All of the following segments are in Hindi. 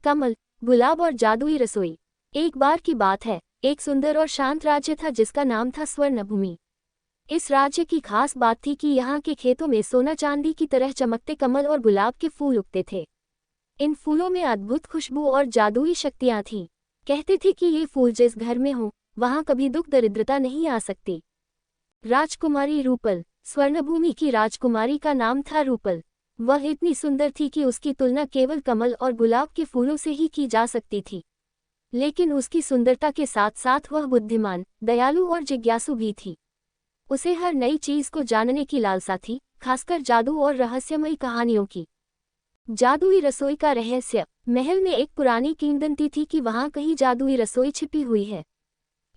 कमल, गुलाब और जादुई रसोई। एक बार की बात है, एक सुंदर और शांत राज्य था जिसका नाम था स्वर्णभूमि। इस राज्य की खास बात थी कि यहाँ के खेतों में सोना चांदी की तरह चमकते कमल और गुलाब के फूल उगते थे। इन फूलों में अद्भुत खुशबू और जादुई शक्तियाँ थीं। कहते थे कि ये फूल जिस घर में हो, वहाँ कभी दुख दरिद्रता नहीं आ सकती। राजकुमारी रूपल। स्वर्णभूमि की राजकुमारी का नाम था रूपल। वह इतनी सुंदर थी कि उसकी तुलना केवल कमल और गुलाब के फूलों से ही की जा सकती थी। लेकिन उसकी सुंदरता के साथ साथ वह बुद्धिमान, दयालु और जिज्ञासु भी थी। उसे हर नई चीज को जानने की लालसा थी, खासकर जादू और रहस्यमयी कहानियों की। जादुई रसोई का रहस्य। महल में एक पुरानी किंवदंती थी कि वहां कहीं जादुई रसोई छिपी हुई है।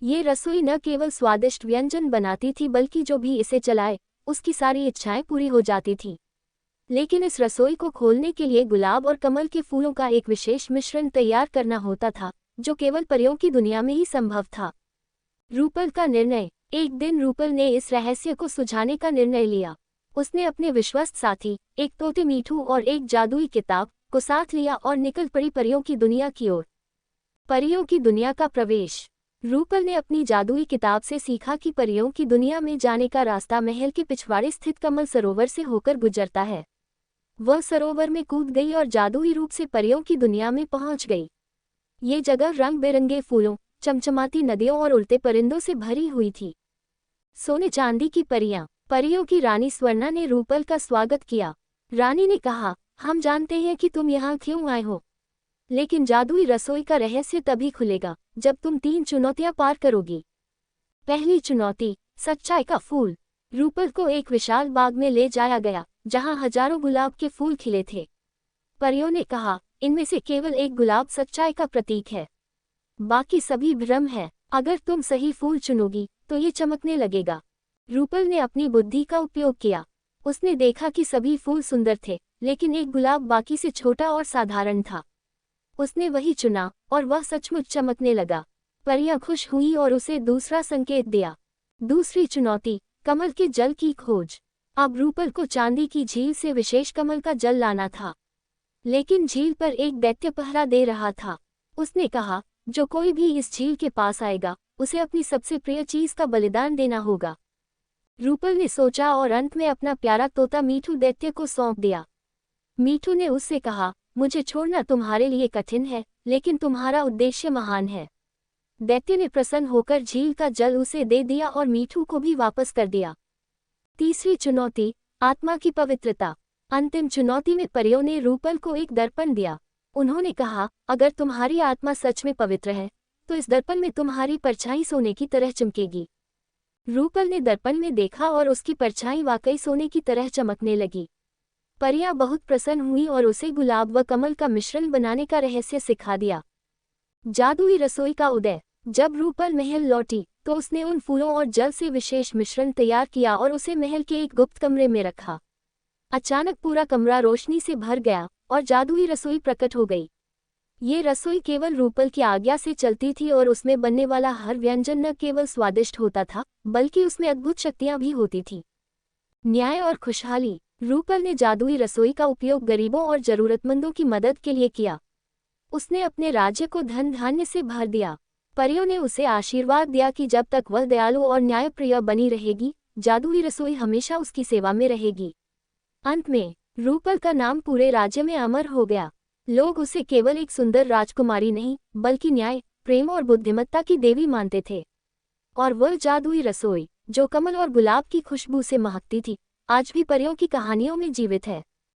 ये रसोई न केवल स्वादिष्ट व्यंजन बनाती थी बल्कि जो भी इसे चलाए, उसकी सारी इच्छाएं पूरी हो जाती थीं। लेकिन इस रसोई को खोलने के लिए गुलाब और कमल के फूलों का एक विशेष मिश्रण तैयार करना होता था, जो केवल परियों की दुनिया में ही संभव था। रूपल का निर्णय। एक दिन रूपल ने इस रहस्य को सुझाने का निर्णय लिया। उसने अपने विश्वस्त साथी, एक तोते मीठू और एक जादुई किताब को साथ लिया और निकल पड़ी परियों की दुनिया की ओर। परियों की दुनिया का प्रवेश। रूपल ने अपनी जादुई किताब से सीखा कि परियों की दुनिया में जाने का रास्ता महल के पिछवाड़े स्थित कमल सरोवर से होकर गुजरता है। वह सरोवर में कूद गई और जादुई रूप से परियों की दुनिया में पहुंच गई। ये जगह रंग बिरंगे फूलों, चमचमाती नदियों और उड़ते परिंदों से भरी हुई थी। सोने चांदी की परियां। परियों की रानी स्वर्णा ने रूपल का स्वागत किया। रानी ने कहा, हम जानते हैं कि तुम यहाँ क्यों आए हो, लेकिन जादुई रसोई का रहस्य तभी खुलेगा जब तुम 3 चुनौतियां पार करोगी। पहली चुनौती, सच्चाई का फूल। रूपल को एक विशाल बाग में ले जाया गया, जहां हजारों गुलाब के फूल खिले थे। परियों ने कहा, इनमें से केवल एक गुलाब सच्चाई का प्रतीक है, बाकी सभी भ्रम है। अगर तुम सही फूल चुनोगी तो ये चमकने लगेगा। रूपल ने अपनी बुद्धि का उपयोग किया। उसने देखा कि सभी फूल सुंदर थे, लेकिन एक गुलाब बाकी से छोटा और साधारण था। उसने वही चुना और वह सचमुच चमकने लगा। परियां खुश हुई और उसे दूसरा संकेत दिया। दूसरी चुनौती, कमल के जल की खोज। अब रूपल को चांदी की झील से विशेष कमल का जल लाना था, लेकिन झील पर एक दैत्य पहरा दे रहा था। उसने कहा, जो कोई भी इस झील के पास आएगा, उसे अपनी सबसे प्रिय चीज का बलिदान देना होगा। रूपल ने सोचा और अंत में अपना प्यारा तोता मीठू दैत्य को सौंप दिया। मीठू ने उससे कहा, मुझे छोड़ना तुम्हारे लिए कठिन है, लेकिन तुम्हारा उद्देश्य महान है। दैत्य ने प्रसन्न होकर झील का जल उसे दे दिया और मीठू को भी वापस कर दिया। तीसरी चुनौती, आत्मा की पवित्रता। अंतिम चुनौती में परियों ने रूपल को एक दर्पण दिया। उन्होंने कहा, अगर तुम्हारी आत्मा सच में पवित्र है, तो इस दर्पण में तुम्हारी परछाई सोने की तरह चमकेगी। रूपल ने दर्पण में देखा और उसकी परछाई वाकई सोने की तरह चमकने लगी। परियां बहुत प्रसन्न हुई और उसे गुलाब व कमल का मिश्रण बनाने का रहस्य सिखा दिया। जादुई रसोई का उदय। जब रूपल महल लौटी तो उसने उन फूलों और जल से विशेष मिश्रण तैयार किया और उसे महल के एक गुप्त कमरे में रखा। अचानक पूरा कमरा रोशनी से भर गया और जादुई रसोई प्रकट हो गई। ये रसोई केवल रूपल की आज्ञा से चलती थी और उसमें बनने वाला हर व्यंजन न केवल स्वादिष्ट होता था, बल्कि उसमें अद्भुत शक्तियां भी होती थीं। न्याय और खुशहाली। रूपल ने जादुई रसोई का उपयोग गरीबों और जरूरतमंदों की मदद के लिए किया। उसने अपने राज्य को धन धान्य से भर दिया। परियों ने उसे आशीर्वाद दिया कि जब तक वह दयालु और न्यायप्रिय बनी रहेगी, जादुई रसोई हमेशा उसकी सेवा में रहेगी। अंत में रूपल का नाम पूरे राज्य में अमर हो गया। लोग उसे केवल एक सुंदर राजकुमारी नहीं, बल्कि न्याय, प्रेम और बुद्धिमत्ता की देवी मानते थे। और वह जादुई रसोई, जो कमल और गुलाब की खुशबू से महकती थी, आज भी परियों की कहानियों में जीवित है।